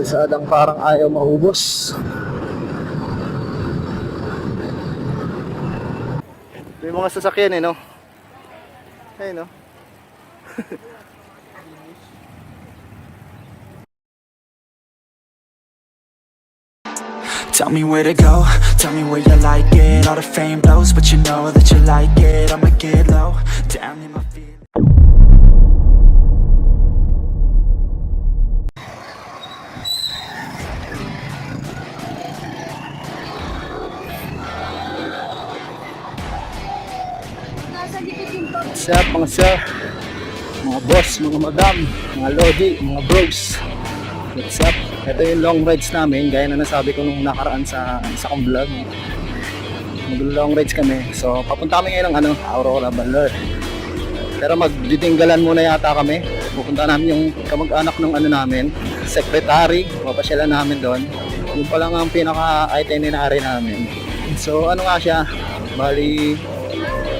kalsadang parang ayaw maubos. May mga sasakyan no? Ayun no? Tell me where to go, tell me where you like it. All the fame blows, but you know that you like it. I'ma get low, down in my feet. What's up mga sir, mga boss, mga madam, mga lodi, mga bros. What's up? Ito yung long rides namin, gaya na nasabi ko nung nakaraan sa isa kong vlog. Mag-long rides kami. So papunta kami ngayon ng Aurora Baler. Pero magditinggalan muna yata kami. Pupunta namin yung kamag-anak ng namin, secretary. Mapasyalan namin doon. Yun pa lang ang pinaka-itinerary namin. So ano nga siya, bali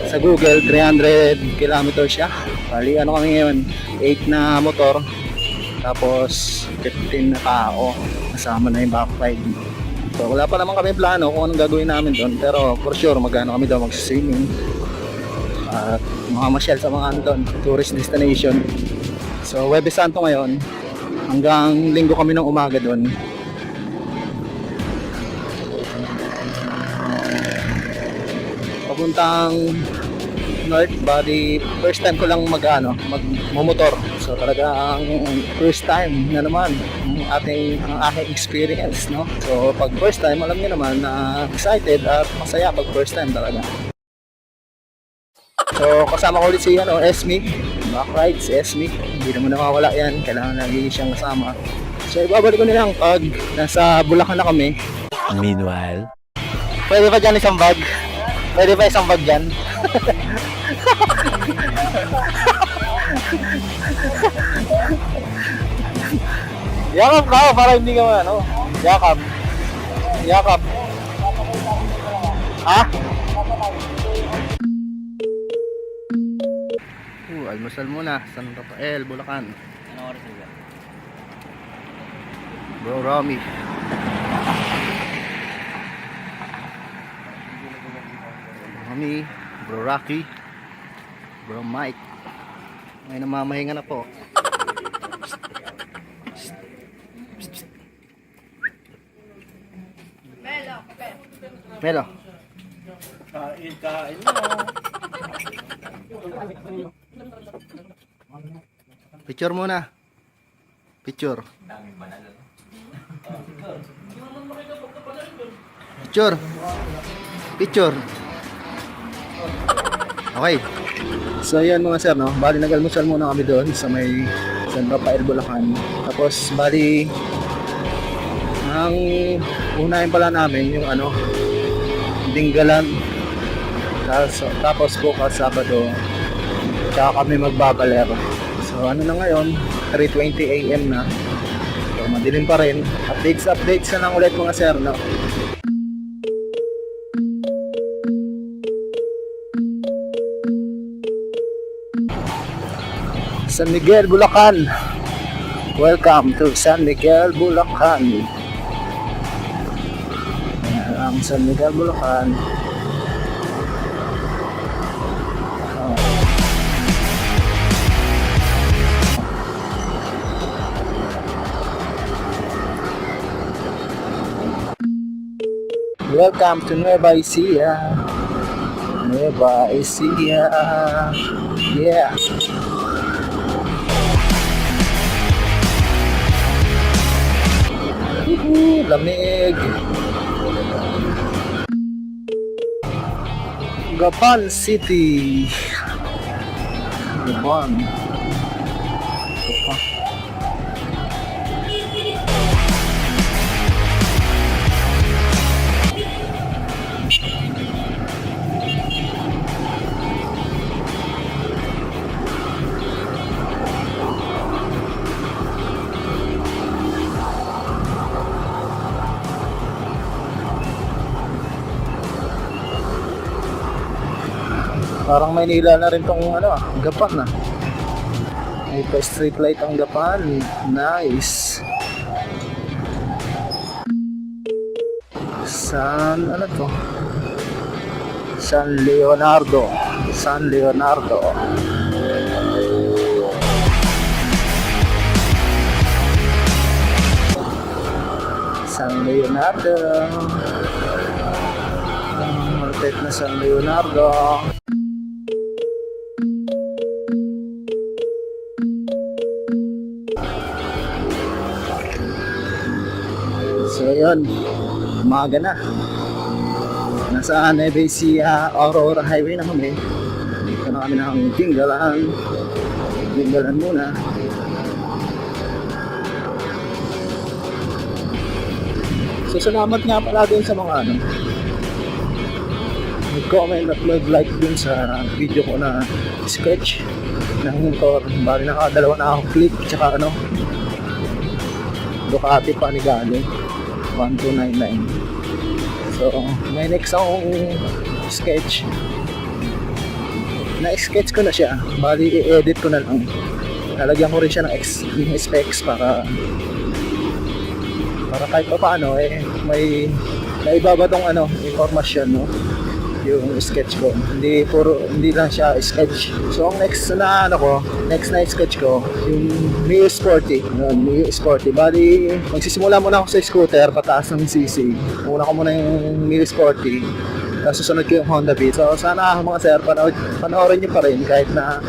sa Google 300 kilometers siya. Bali kami ngayon, 8 na motor tapos 15 na tao, kasama na yung backfire. So wala pa naman kami plano kung anong gagawin namin doon, pero for sure magano kami doon, mag-swimming at mamamasyal sa mga doon, tourist destination. So Huwebes Santo ngayon, hanggang Linggo kami ng umaga doon. Papuntang north, body first time ko lang magmomotor. So talagang first time na naman ang aking experience, no? So pag first time, alam niyo naman na excited at masaya pag first time talaga. So kasama ko ulit si Esme, back ride si Esme. Hindi naman nawawala yan, kailangan lagi siyang kasama. So ibabalik ko na lang pag nasa Bulacan na kami. Meanwhile, Pwede pa dyan isang bag? Pwede pa isang bag dyan? Yakap ka para hindi ka yakap. Yakap. Ha? Almusal muna, San Rafael, Bulacan. Anong oras nila? Bro Romy. Romy, Bro Rocky, Bro Mike. May namamahinga na po. Melo. Kain mo. Picture muna. Picture. Picture. Picture. Okay. So yan mga sir, no? Bali nag-almusal muna kami doon sa may San Rafael, Bulacan. Tapos bali ang unahin pala namin yung Dinggalan. Tapos bukas Sabado tsaka kami magbabaler. So na ngayon, 3:20 AM na. So madilim pa rin. Updates na lang ulit mga sir, no? San Miguel, Bulacan. Welcome to San Miguel, Bulacan. Ang San Miguel, Bulacan. Welcome to Nueva Ecija. Nueva Ecija. Yeah. Lamig. Gapan City. Gapan. Parang Maynila na rin tong Gapan na. May pa street light ang Gapan. Nice. Ano to? San Leonardo. San Leonardo. San Leonardo. Malapit na San Leonardo. So yun, umaga na. Nasa Nueva Ecija Aurora Highway na kami. Dito na kami ng Tinggalan. Tinggalan muna. So salamat nga pala din sa mga nag-comment at nag-like dun sa video ko na sketch ng motor. Bali nakadalawa na akong click tsaka Ducati Panigale 1299. So may next akong sketch. Na-sketch ko na siya. Bali i-edit ko na lang. Lalagyan ko rin siya ng yung specs para kahit pa paano may naibaba tong informasyon yung sketch ko. Hindi lang siya sketch. So ang next na sketch ko yung Mio Sporty. Mio Sporty. Bali magsisimula muna ako sa scooter pataas ng CC. Una ko muna yung Mio Sporty. Tapos susunod ko yung Honda Beat. So sana mga sir panoorin niyo pa rin kahit na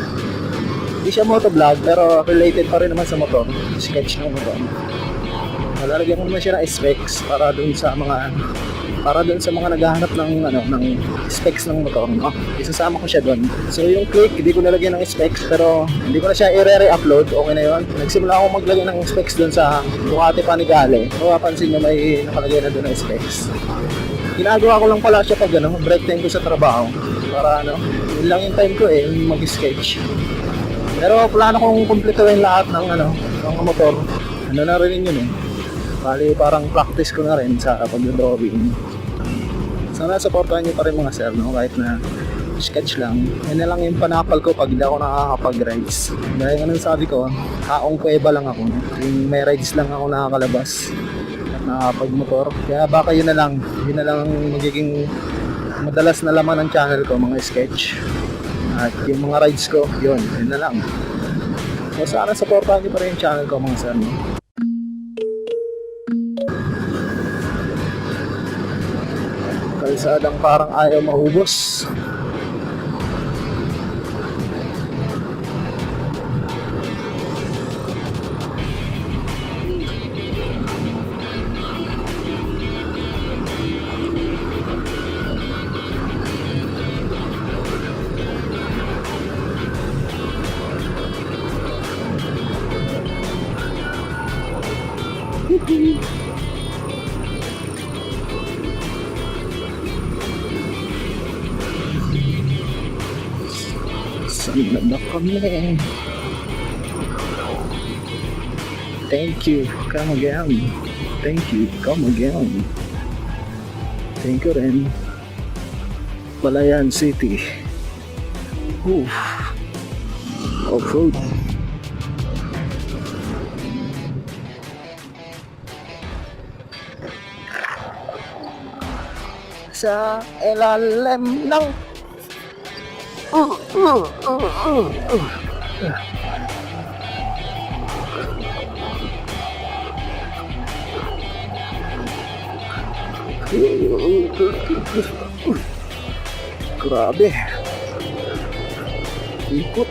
hindi siya motovlog pero related pa rin naman sa motor. Sketch ng motor. Lalagyan ko naman siya ng specs para dun sa mga naghahanap ng specs ng motor, isasama ko siya doon. So yung click, hindi ko nalagyan ng specs pero hindi ko na siya i-re-upload, okay na yun. Nagsimula ako maglagay ng specs doon sa Ducati Panigale. Mapapansin nyo may nakalagay na doon ng specs. Ginagawa ko lang pala siya pag break time ko sa trabaho para yun lang yung time ko mag-sketch. Pero plano kong kumpletuhin lahat ng motor. Na rin yun Bali parang practice ko na rin sa pag-drawing. Sana supportahan niyo pa rin mga sir, kahit na sketch lang. Yan na lang yung panapal ko pag hindi ako nakakapag-rides. Dahil nga sabi ko, haong kuweba lang ako. Yung may rides lang ako nakakalabas at nakakapag-motor. Kaya baka yun na lang ang magiging madalas na laman ng channel ko, mga sketch. At yung mga rides ko, yun na lang. So sana supportahan niyo pa rin yung channel ko mga sir. Kalsadang parang ayaw mahubos. Saan na kami? Thank you, come again. Thank you, come again. Thank you rin. Palayan City. Off-road. Sa ilalim ng grabe ikot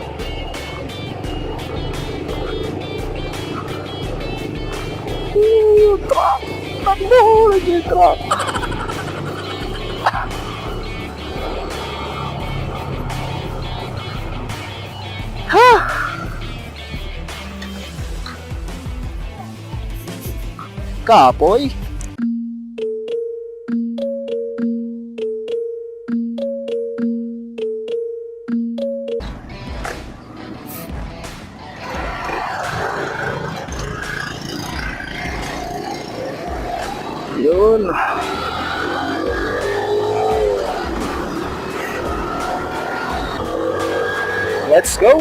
truck takbo lagi truck kapoy. Yun. Let's go.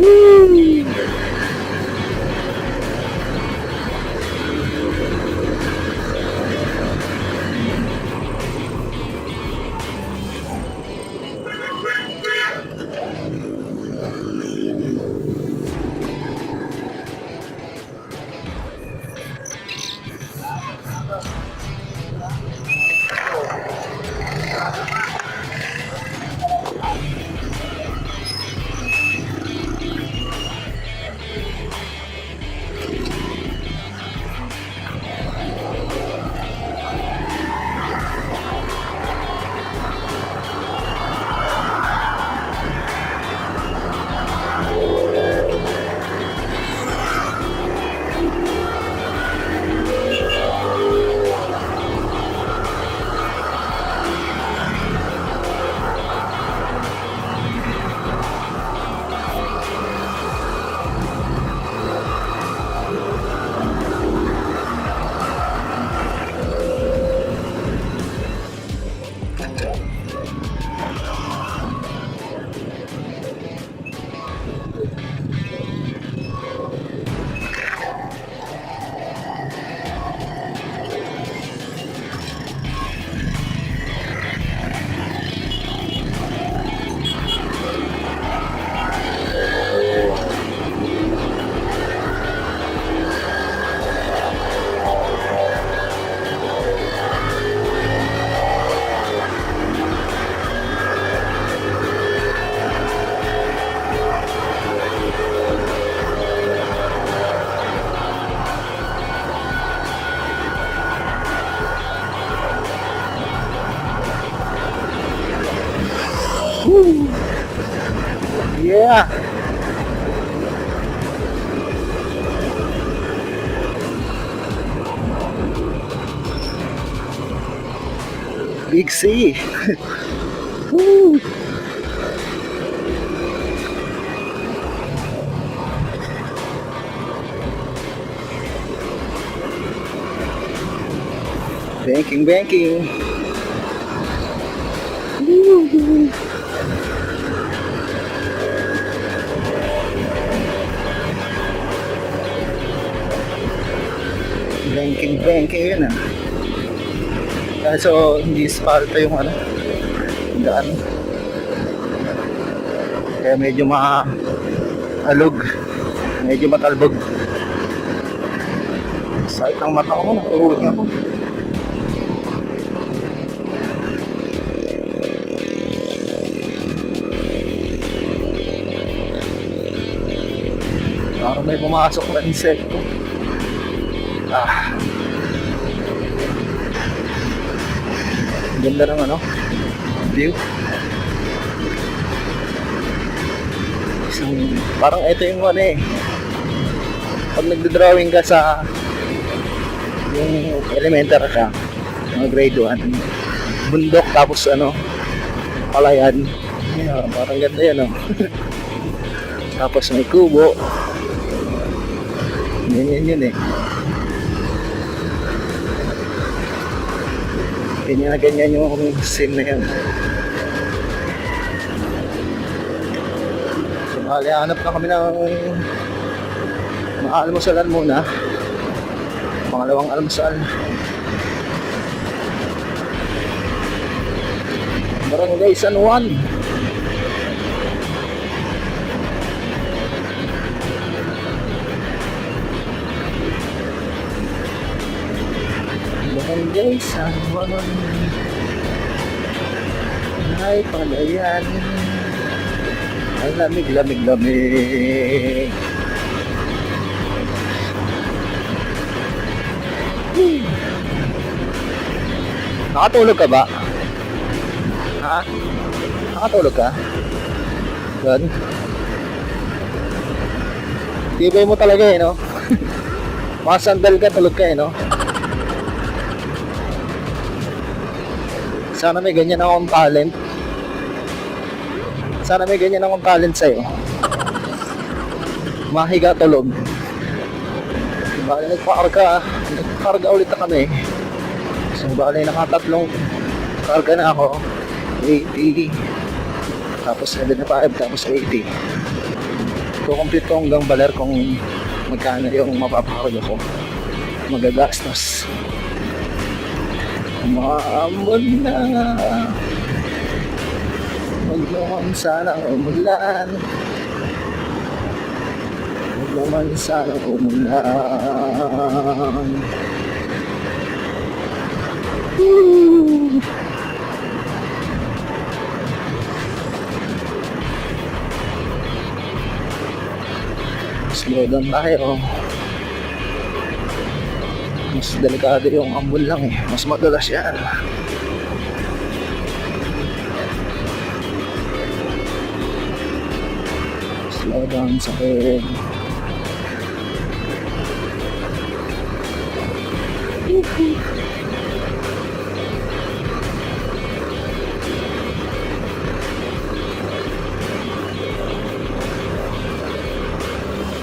Woo! Woo! Yeah! Big C! Woo! Banking. Woo! Banking yun ah. Kaso hindi spalto yung ano, yung daan. Kaya medyo maalog, medyo matalbog. Sakit ang mata ko, naturuin ako. Parang may pumasok na insekto. Ganda ng ano, view. Parang ito yung ano eh, pag nagdodrawing ka sa yung elementary ka, mga grade 1, bundok tapos ano, palayan. Yeah, parang ganda yan oh. Tapos may kubo. Yun eh. Ganyan yung scene na yan. So, hanap na kami ng maalmusalan muna. Pangalawang almusal. Barangay San Juan. Barangay San Juan. Ay, palayan. Ang lamig. Nakatulog ka ba? Ha? Nakatulog ka? Yan. Tibay mo talaga eh, no? Makasandal ka, tulog ka eh, no? Sana may ganyan akong talent. Sana may ganyan akong talent sa'yo. Mahiga tulog. Bali nagpakarga ulit na kami. So bali nakatatlong karga na ako. 80. Tapos 75, tapos 80. Kukomplete ko hanggang baler kung magkano yung mapapakarga ko. Magagastos. Maambon na. Huwag naman sana umulan. Huwag naman sana umulan. Slow down tayo. Mas delikado yung ambon lang eh. Mas madalas yan. Slow down sa akin.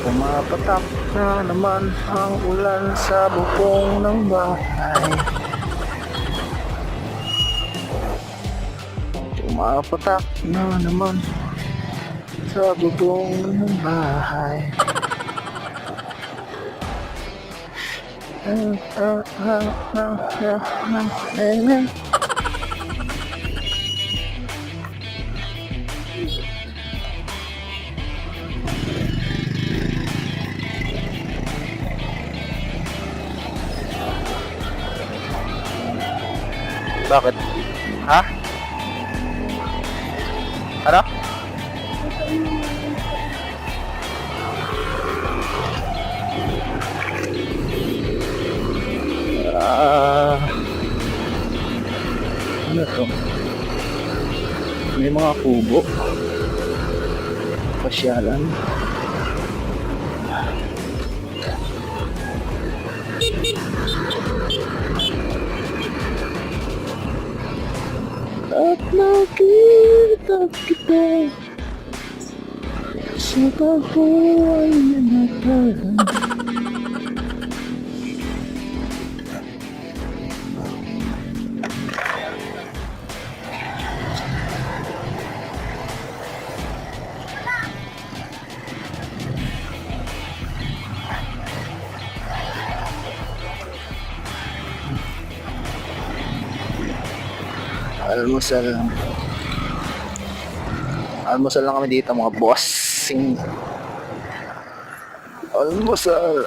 Pumapatak na naman ang ulan sa bubong ng bahay. Pumapatak na naman sa bubong ng bahay. Bakit? Ha? Ano? Ano to? May mga kubo. Pasyalan. At nakita kita sa pagbuhay na nakaraan. Almusal. Almusal lang kami dito mga bossing. Almusal.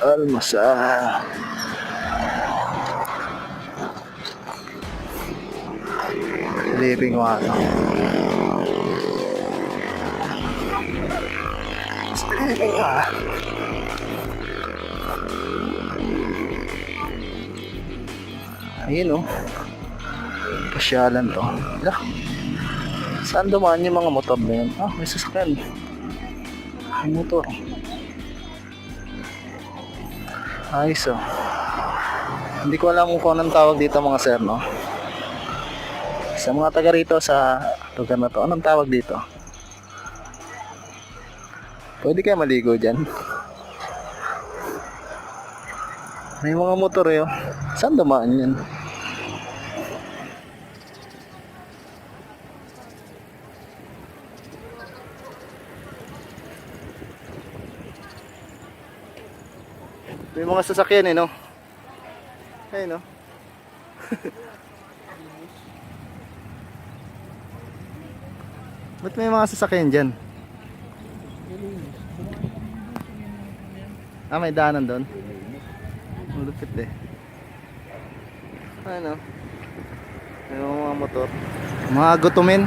Living ko ano. Living ah. Ayun oh. Pasyalan to. Hala. Saan dumaan yung mga motor na yun? Ah, may sasakyan. May motor. Ayos oh. Hindi ko alam kung anong tawag dito mga sir, no? Sa mga taga rito sa lugar na to, anong tawag dito? Pwede kayo maligo dyan. May mga motor eh oh. Saan dumaan yan? May mga sasakyan eh, no? Ayun, no? Ba't may mga sasakyan dyan? Ah, may daanan doon? Malupit eh. Ayun, no? May mga motor. Mga gutumin.